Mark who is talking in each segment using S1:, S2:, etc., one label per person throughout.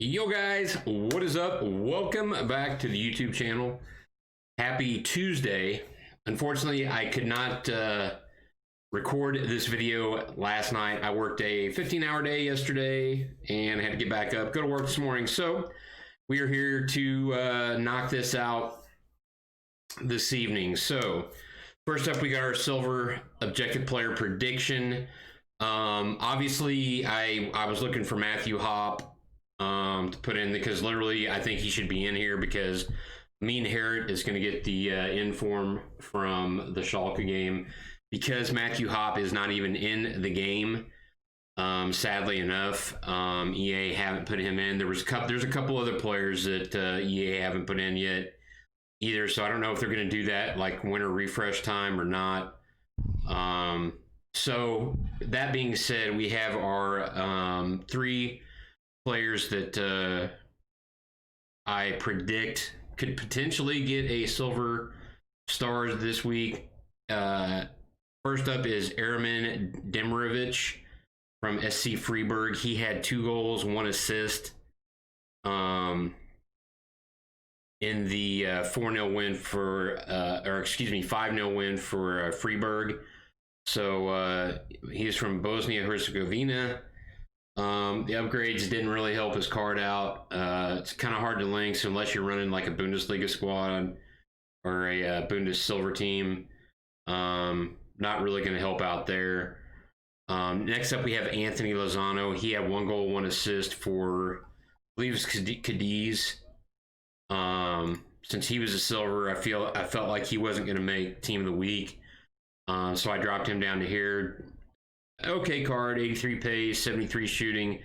S1: Yo guys, what is up? Welcome back to the YouTube channel. Happy Tuesday. Unfortunately, I could not record this video last night. I worked a 15-hour day yesterday and had to get back up, go to work this morning. So we are here to knock this out this evening. So first up, we got our silver objective player prediction. Obviously, I was looking for Matthew Hopp to put in, because literally I think he should be in here because Mean Harrod is going to get the inform from the Schalke game, because Matthew Hopp is not even in the game. Sadly enough, EA haven't put him in. There's a couple other players that EA haven't put in yet either, so I don't know if they're going to do that like winter refresh time or not. So that being said, we have our three players that I predict could potentially get a silver star this week. First up is Araman Demirovic from SC Freiburg. He had 2 goals, 1 assist in the 4-0 win for, 5-0 win for Freiburg. So he's from Bosnia-Herzegovina. The upgrades didn't really help his card out. It's kind of hard to link, so unless you're running like a Bundesliga squad or a Bundes silver team, not really going to help out there. Next up, we have Anthony Lozano. He had 1 goal, 1 assist for, I believe it's Cadiz. Since he was a silver, I felt like he wasn't going to make team of the week, so I dropped him down to here. Okay card, 83 pace, 73 shooting,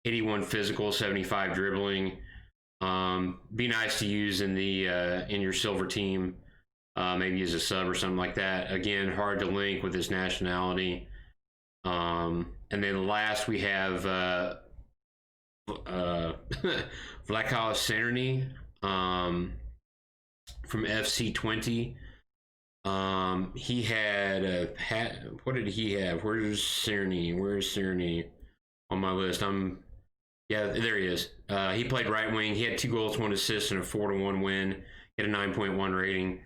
S1: 81 physical, 75 dribbling. Be nice to use in the in your silver team, maybe as a sub or something like that. Again, hard to link with his nationality. And then last we have Vlakos Cerny from FC20. He had what did he have? Where's Cerny on my list? Yeah, there he is. He played right wing. He had 2 goals, 1 assist, and a 4-1 win. He had a 9.1 rating.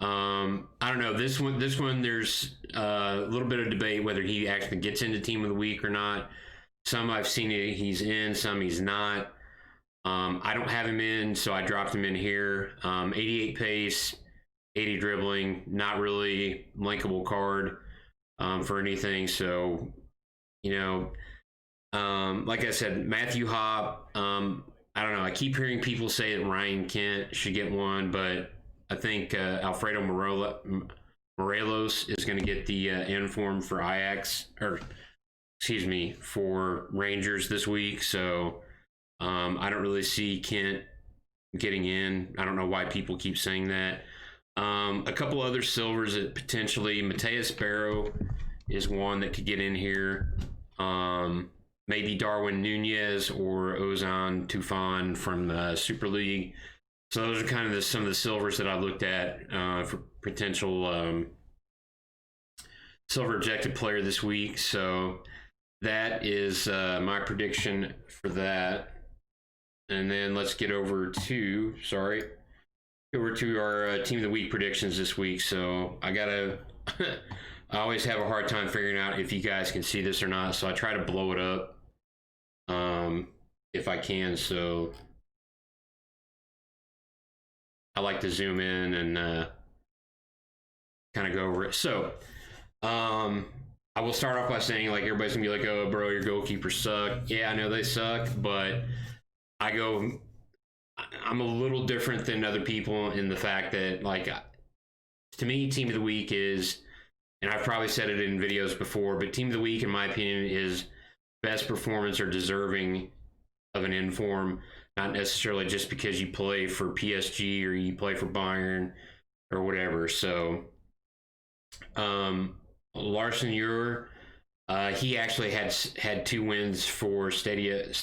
S1: I don't know, this one there's a little bit of debate whether he actually gets into team of the week or not. Some I've seen he's in, some he's not. I don't have him in, so I dropped him in here. 88 pace, 80 dribbling, not really linkable card for anything. So, you know, like I said, Matthew Hopp, I don't know. I keep hearing people say that Ryan Kent should get one, but I think Alfredo Morelos is going to get the inform for for Rangers this week. So I don't really see Kent getting in. I don't know why people keep saying that. A couple other silvers that potentially, Mateus Barrow is one that could get in here. Maybe Darwin Nunez or Ozan Tufan from the Super League. So those are kind of some of the silvers that I looked at for potential silver objective player this week. So that is my prediction for that. And then let's get over to, our team of the week predictions this week. So I always have a hard time figuring out if you guys can see this or not, so I try to blow it up if I can. So I like to zoom in and kind of go over it. So I will start off by saying, like, everybody's gonna be like, oh bro, your goalkeepers suck. Yeah, I know they suck, but I'm a little different than other people in the fact that, like, to me, team of the week is, and I've probably said it in videos before, but team of the week, in my opinion, is best performance or deserving of an inform, not necessarily just because you play for PSG or you play for Bayern or whatever. So Larson Ure, he actually had 2 wins for Stadia,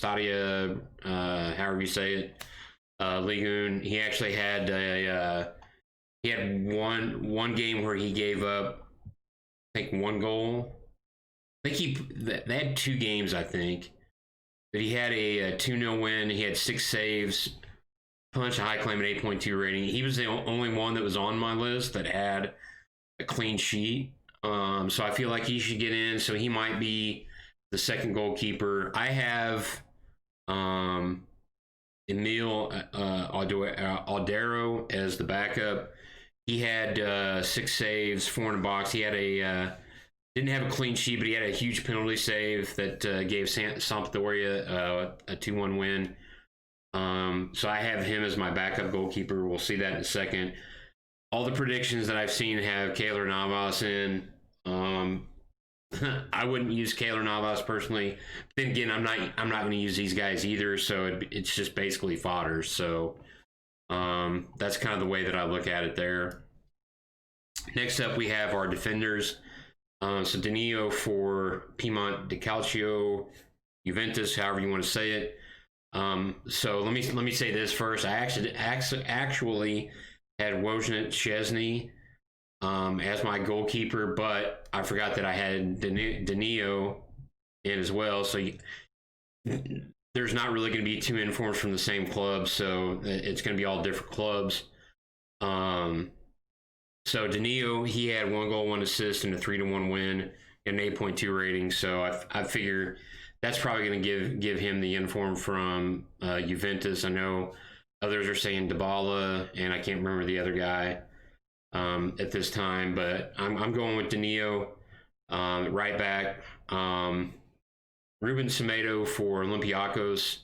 S1: however you say it, Ligue 1. He actually had one game where he gave up, I think, 1 goal. I think they had 2 games, I think, but he had a 2-0 win. He had 6 saves, punch, a high claim, and 8.2 rating. He was the only one that was on my list that had a clean sheet. So I feel like he should get in. So he might be the second goalkeeper. I have Emil Aldero as the backup. He had 6 saves, 4 in the box. He had didn't have a clean sheet, but he had a huge penalty save that gave Sampdoria a 2-1 win. So I have him as my backup goalkeeper. We'll see that in a second. All the predictions that I've seen have Keylor Navas in. I wouldn't use Keylor Navas personally. Then again, I'm not going to use these guys either. So it's just basically fodder. So that's kind of the way that I look at it there. Next up, we have our defenders. So Danilo for Piemonte de Calcio, Juventus, however you want to say it. So let me say this first. I actually had Wojciech Szczesny as my goalkeeper, but I forgot that I had Danilo in as well. So there's not really going to be 2 informs from the same club, so it's going to be all different clubs. So Danilo, he had 1 goal, 1 assist, and a 3-1 win, and an 8.2 rating. So I figure that's probably going to give him the inform from Juventus. I know others are saying Dybala, and I can't remember the other guy at this time, but I'm going with Danilo, right back. Ruben Semedo for Olympiacos.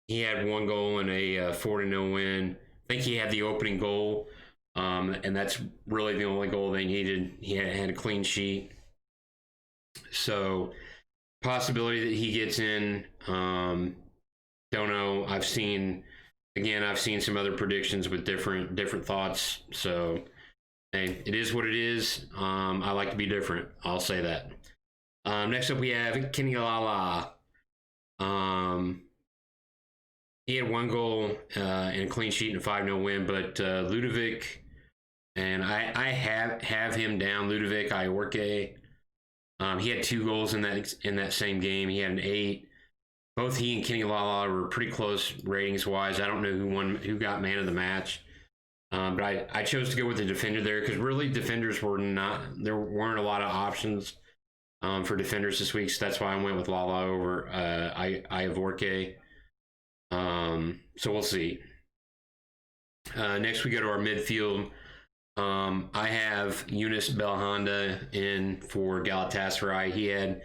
S1: He had 1 goal and a 4-0 win. I think he had the opening goal. And that's really the only goal they needed. He had a clean sheet. So possibility that he gets in. Don't know. I've seen some other predictions with different thoughts. So hey, it is what it is. I like to be different. I'll say that. Next up we have Kenny Lala. He had 1 goal and a clean sheet and a 5-0 win, but Ludovic, and I have him down, Ludovic Iorque. He had 2 goals in that same game. He had an 8. Both he and Kenny Lala were pretty close ratings wise. I don't know who got man of the match, but I chose to go with the defender there because really defenders there weren't a lot of options for defenders this week. So that's why I went with Lala over Iorque. So we'll see. Next we go to our midfield. I have Yunus Belhanda in for Galatasaray. He had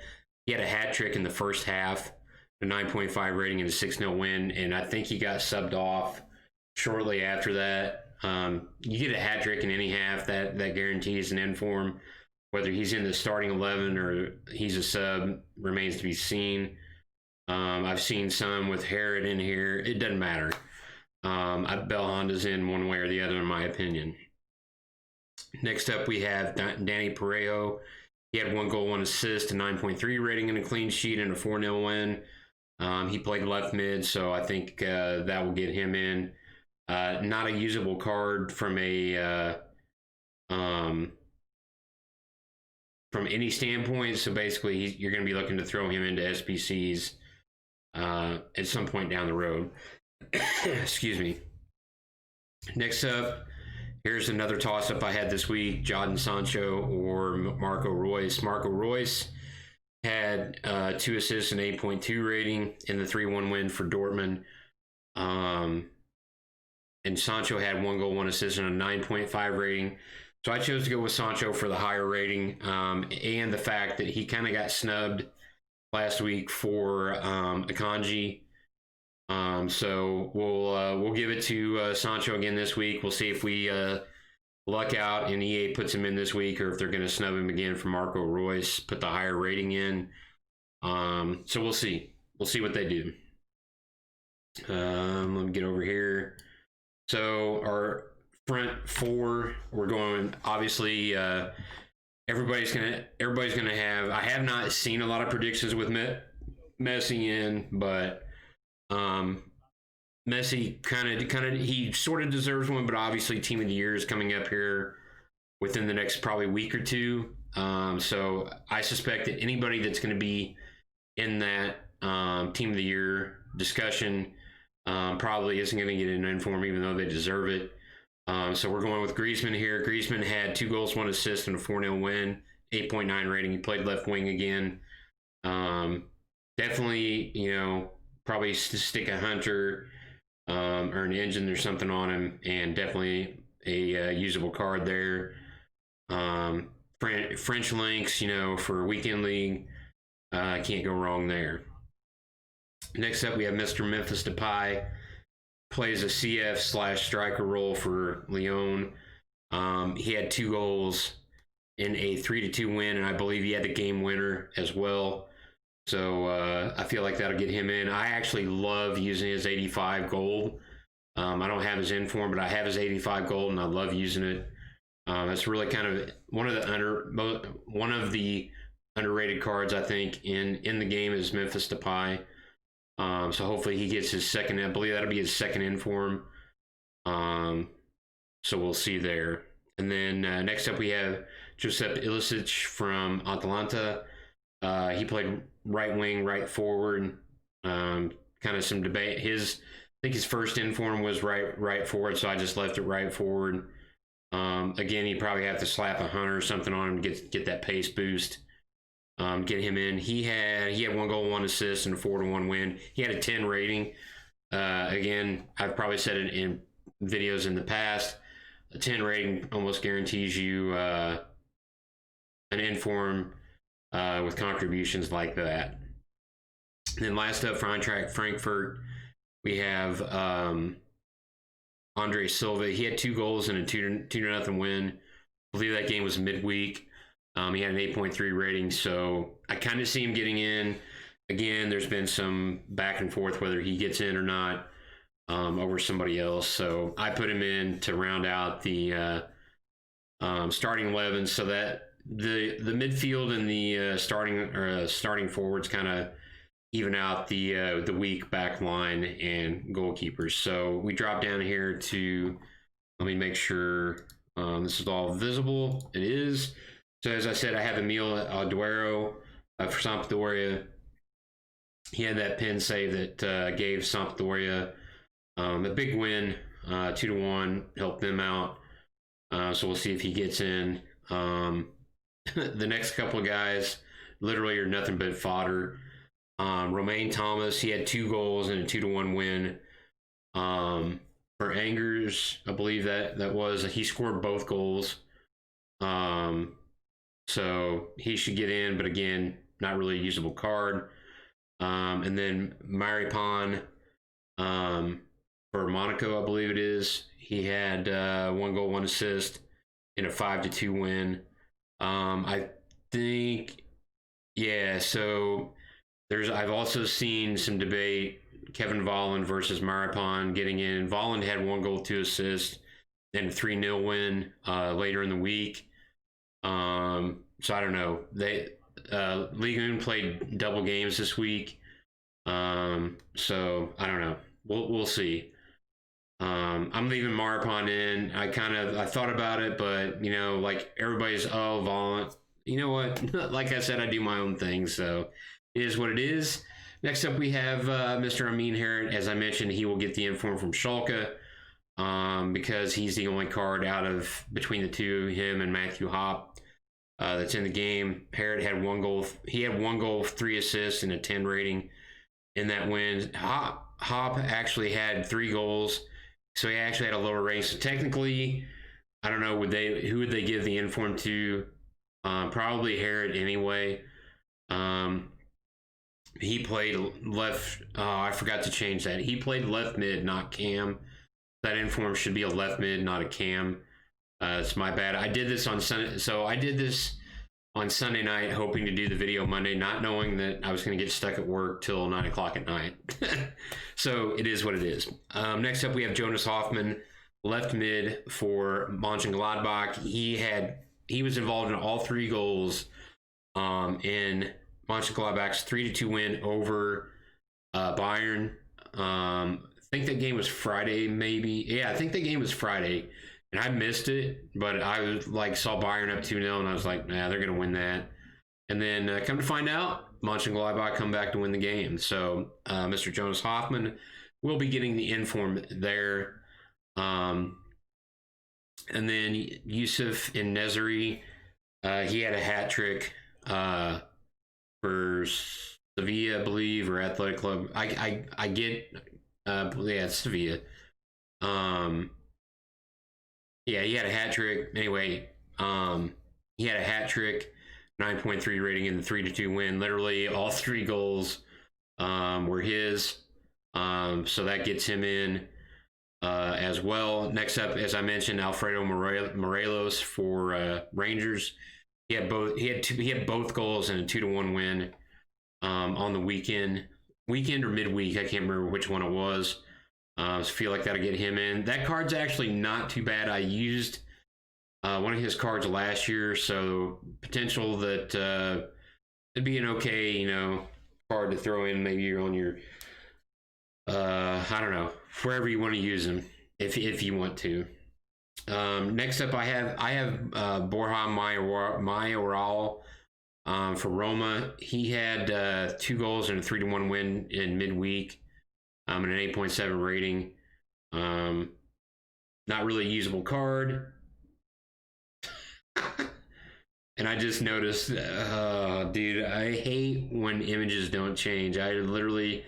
S1: a hat trick in the first half, a 9.5 rating and a 6-0 win, and I think he got subbed off shortly after that. You get a hat trick in any half, that guarantees an inform. Whether he's in the starting 11 or he's a sub remains to be seen. I've seen some with Herod in here. It doesn't matter. Belhanda's in one way or the other, in my opinion. Next up, we have Danny Parejo. He had 1 goal, 1 assist, a 9.3 rating and a clean sheet and a 4-0 win. He played left mid, so I think that will get him in. Not a usable card from any standpoint. So basically, you're going to be looking to throw him into SPCs at some point down the road. Excuse me. Next up, here's another toss-up I had this week: Jadon Sancho or Marco Reus. Marco Reus had 2 assists and 8.2 rating in the 3-1 win for Dortmund. And Sancho had 1 goal, 1 assist, and a 9.5 rating. So I chose to go with Sancho for the higher rating, and the fact that he kind of got snubbed last week for Akanji. So we'll give it to Sancho again this week. We'll see if we luck out and EA puts him in this week, or if they're going to snub him again for Marco Reus, put the higher rating in. So we'll see. We'll see what they do. Let me get over here. So our front 4, we're going, obviously, everybody's gonna have. I have not seen a lot of predictions with Messi in, but Messi kind of he sort of deserves one, but obviously Team of the Year is coming up here within the next probably week or 2. So I suspect that anybody that's going to be in that Team of the Year discussion. Probably isn't going to get an inform, even though they deserve it. So we're going with Greizmann here. Greizmann had 2 goals, 1 assist, and a 4-0 win, 8.9 rating. He played left wing again. Definitely, you know, probably stick a Hunter or an engine or something on him, and definitely a usable card there. French links, you know, for weekend league, can't go wrong there. Next up, we have Mr. Memphis Depay. Plays a CF/striker role for Lyon. He had 2 goals in a 3-2 win, and I believe he had the game winner as well. So I feel like that'll get him in. I actually love using his 85 gold. I don't have his inform, but I have his 85 gold, and I love using it. It's really kind of one of the underrated cards, I think, in the game is Memphis Depay. So hopefully he gets his second. I believe that'll be his second inform. So we'll see there. And then next up we have Josep Ilicic from Atalanta. He played right wing, right forward. Kind of some debate. I think his first inform was right forward, so I just left it right forward. Again, you probably have to slap a Hunter or something on him to get that pace boost. Get him in. He had 1 goal, 1 assist, and a 4-1 win. He had a 10 rating. Again, I've probably said it in videos in the past. A 10 rating almost guarantees you an inform with contributions like that. And then last up for Eintracht Frankfurt, we have Andre Silva. He had 2 goals and a 2-0 win. I believe that game was midweek. He had an 8.3 rating, so I kind of see him getting in. Again, there's been some back and forth whether he gets in or not over somebody else. So I put him in to round out the starting 11, so that the midfield and the starting forwards kind of even out the weak back line and goalkeepers. So we drop down here to, let me make sure this is all visible. It is. So as I said, I have Emil Duero for Sampdoria. He had that pin save that gave Sampdoria a big win, 2-1, helped them out. So we'll see if he gets in. The next couple of guys literally are nothing but fodder. Romain Thomas, he had 2 goals and a 2-1 win. For Angers, I believe that was, he scored both goals. So he should get in, but again, not really a usable card. And then Maripan for Monaco, I believe it is. He had 1 goal, 1 assist in a 5-2 win. I think, yeah, so I've also seen some debate, Kevin Volland versus Maripan getting in. Volland had 1 goal, 2 assists, then a 3-0 win later in the week. So I don't know. Ligue 1 played double games this week. So I don't know. We'll see. I'm leaving Maripan in. I thought about it, but you know, like everybody's, Volland. You know what? Like I said, I do my own thing, so it is what it is. Next up, we have Mr. Amin Harit. As I mentioned, he will get the inform from Schalke because he's the only card out of between the two, him and Matthew Hopp, that's in the game. Harit had 1 goal. He had 1 goal, 3 assists, and a 10 rating in that win. Hopp actually had 3 goals, so he actually had a lower rating. So technically, I don't know, who would they give the inform to? Probably Harit anyway. He played left. I forgot to change that. He played left mid, not cam. That inform should be a left mid, not a cam. It's my bad. I did this on Sunday. So I did this on Sunday night, hoping to do the video Monday, not knowing that I was going to get stuck at work till 9 o'clock at night. So it is what it is. Next up, we have Jonas Hoffman, left mid for Mönchengladbach. He was involved in all 3 goals in Mönchengladbach's 3-2 win over Bayern. I think that game was Friday, maybe. Yeah, I think the game was Friday, and I missed it, but I saw Bayern up 2-0, and I was like, nah, they're gonna win that. And then come to find out, Mönchengladbach come back to win the game. So Mr. Jonas Hoffman will be getting the inform there. And then Yusuf Nesiri, he had a hat trick for Sevilla, I believe, or Athletic Club. I get, yeah, Sevilla. Yeah, he had a hat trick. Anyway, he had a hat trick, 9.3 rating in the 3-2 win. Literally, all 3 goals were his. So that gets him in as well. Next up, as I mentioned, Alfredo Morelos for Rangers. He had both goals in a 2-1 win on the weekend or midweek. I can't remember which one it was. So feel like that'll get him in. That card's actually not too bad. I used one of his cards last year, so potential that it'd be an okay, card to throw in. Maybe you're on your, I don't know, wherever you want to use him, if you want to. Next up, I have Borja Mayoral for Roma. He had 2 goals and a 3-1 win in midweek. And an 8.7 rating. Not really a usable card. And I just noticed, dude, I hate when images don't change. I literally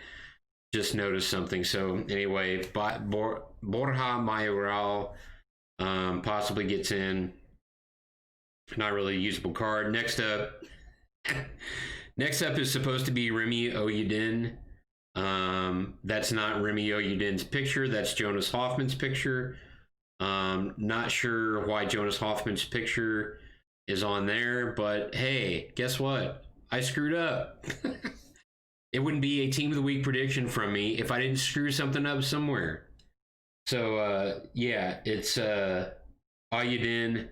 S1: just noticed something. So anyway, Borja Mayoral possibly gets in. Not really a usable card. Next up is supposed to be Remy Oyudin. That's not Remy Oyudin's picture. That's Jonas Hoffman's picture. Not sure why Jonas Hoffman's picture is on there, but hey, guess what? I screwed up. It wouldn't be a team of the week prediction from me if I didn't screw something up somewhere. So, yeah, it's Oyudin.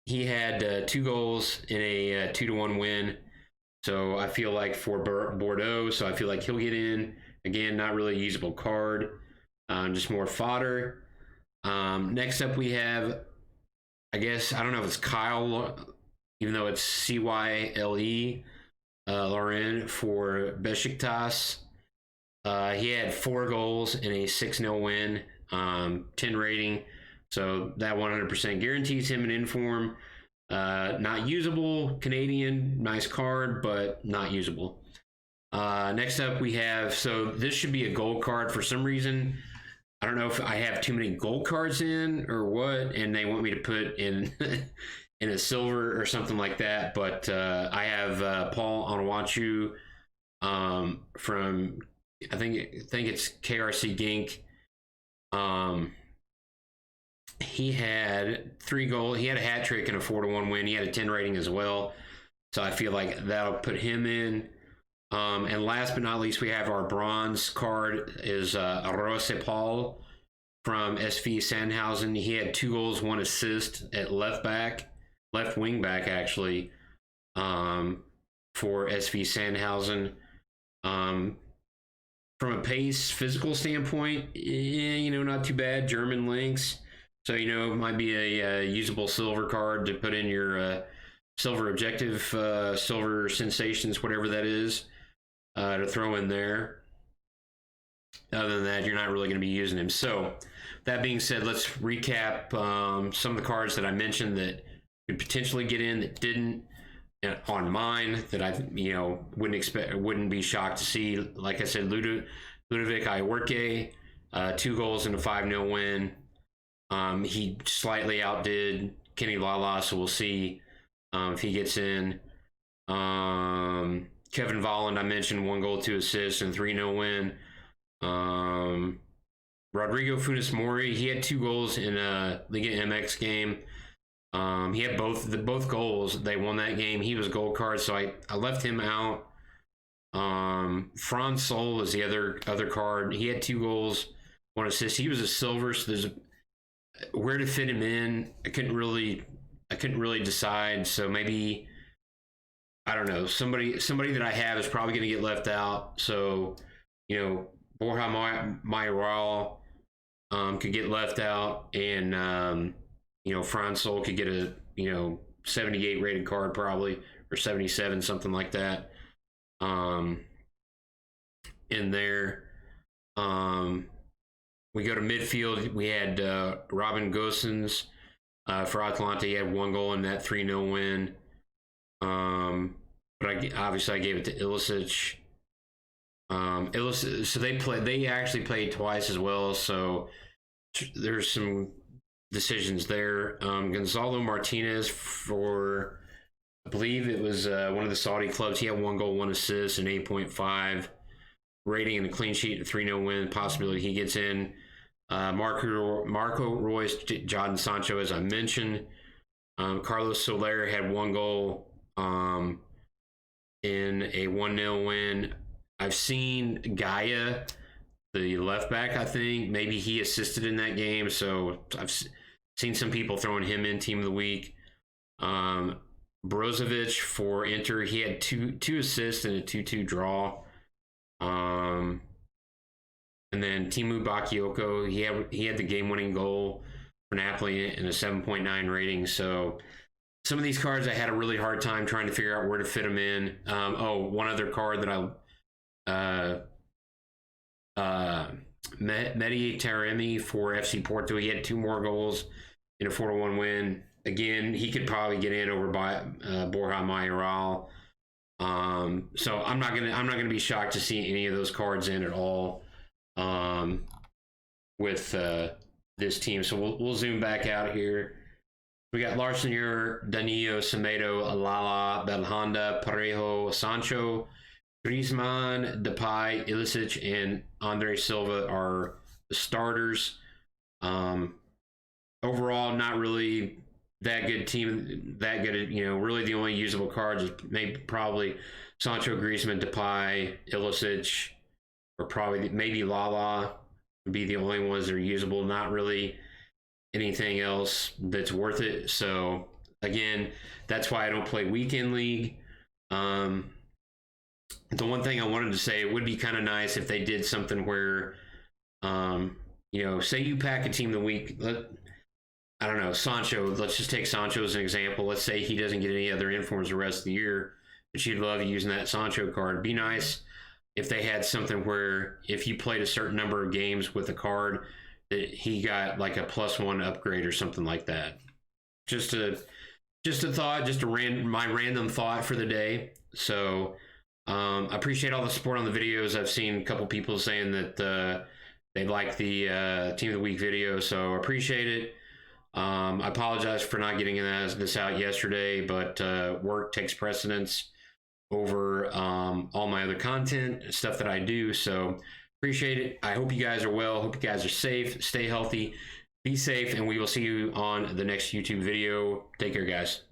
S1: He had 2 goals in a 2-1 win. So I feel like for Bordeaux, so I feel like he'll get in. Again, not really a usable card, just more fodder. Next up we have, I guess, I don't know if it's Kyle, even though it's Cyle, Lauren for Besiktas. He had 4 goals in a 6-0 win, 10 rating. So that 100% guarantees him an inform. Not usable, Canadian, nice card, but not usable. Next up we have, so this should be a gold card for some reason. I don't know if I have too many gold cards in or what, and they want me to put in in a silver or something like that. But I have Paul Onuachu from I think it's KRC Gink. He had 3 goals. He had a hat trick and a 4-1 win. He had a 10 rating as well. So I feel like that'll put him in. And last but not least, we have our bronze card is Rose Paul from SV Sandhausen. He had 2 goals, 1 assist at left wing back actually, for SV Sandhausen. From a pace, physical standpoint, not too bad. German links. So, it might be a usable silver card to put in your silver objective, silver sensations, whatever that is, to throw in there. Other than that, you're not really going to be using him. So, that being said, let's recap some of the cards that I mentioned that could potentially get in that didn't on mine that I wouldn't be shocked to see. Like I said, Ludovic Iwerke, 2 goals in a 5-0 win. He slightly outdid Kenny Lala, so we'll see if he gets in. Kevin Volland, I mentioned, 1 goal, 2 assists, and 3-0 win. Rodrigo Funes Mori, he had 2 goals in a Liga MX game. He had both goals. They won that game. He was a gold card, so I left him out. Franz Sol is the other card. He had 2 goals, 1 assist. He was a silver, so there's where to fit him in. I couldn't really decide. So maybe, I don't know, somebody that I have is probably going to get left out. So, Borja Mayoral could get left out, and Franz Sol could get a 78 rated card probably, or 77, something like that. um, in there. We go to midfield. We had Robin Gosens for Atalanta. He had 1 goal in that 3-0 win. But obviously I gave it to Ilicic. So they actually played twice as well. So there's some decisions there. Gonzalo Martinez for, I believe it was one of the Saudi clubs. He had 1 goal, 1 assist, and 8.5 rating and a clean sheet, a 3-0 win. Possibility he gets in. Marco Royce, Jadon Sancho, as I mentioned. Carlos Soler had 1 goal in a 1-0 win. I've seen Gaia, the left back, I think. Maybe he assisted in that game. So I've seen some people throwing him in team of the week. Brozovic for Inter, he had two assists and a 2-2 draw. And then Timu Bakayoko, he had the game-winning goal for Napoli and a 7.9 rating. So some of these cards I had a really hard time trying to figure out where to fit them in. One other card that Mehdi Taremi for FC Porto. He had 2 more goals in a 4-1 win. Again, he could probably get in over by Borja Mayoral. So I'm not gonna be shocked to see any of those cards in at all with this team. So we'll zoom back out here. We got Larsener, Danilo, Semedo, Alala, Belhanda, Parejo, Sancho, Griezmann, Depay, Ilicic, and Andre Silva are the starters. Overall, not really that good team, that good. Really the only usable cards is probably Sancho, Griezmann, Depay, Ilicic, or probably maybe Lala would be the only ones that are usable. Not really anything else that's worth it. So again, that's why I don't play weekend league. The one thing I wanted to say, it would be kind of nice if they did something where, say you pack a team of the week. I don't know, Sancho. Let's just take Sancho as an example. Let's say he doesn't get any other informs the rest of the year, but you'd love using that Sancho card. It'd be nice if they had something where if you played a certain number of games with a card, that he got like a +1 upgrade or something like that. Just a thought, my random thought for the day. So I appreciate all the support on the videos. I've seen a couple people saying that they like the Team of the Week video, so I appreciate it. I apologize for not getting this out yesterday, but work takes precedence over all my other content, stuff that I do. So appreciate it. I hope you guys are well. Hope you guys are safe. Stay healthy. Be safe, and we will see you on the next YouTube video. Take care, guys.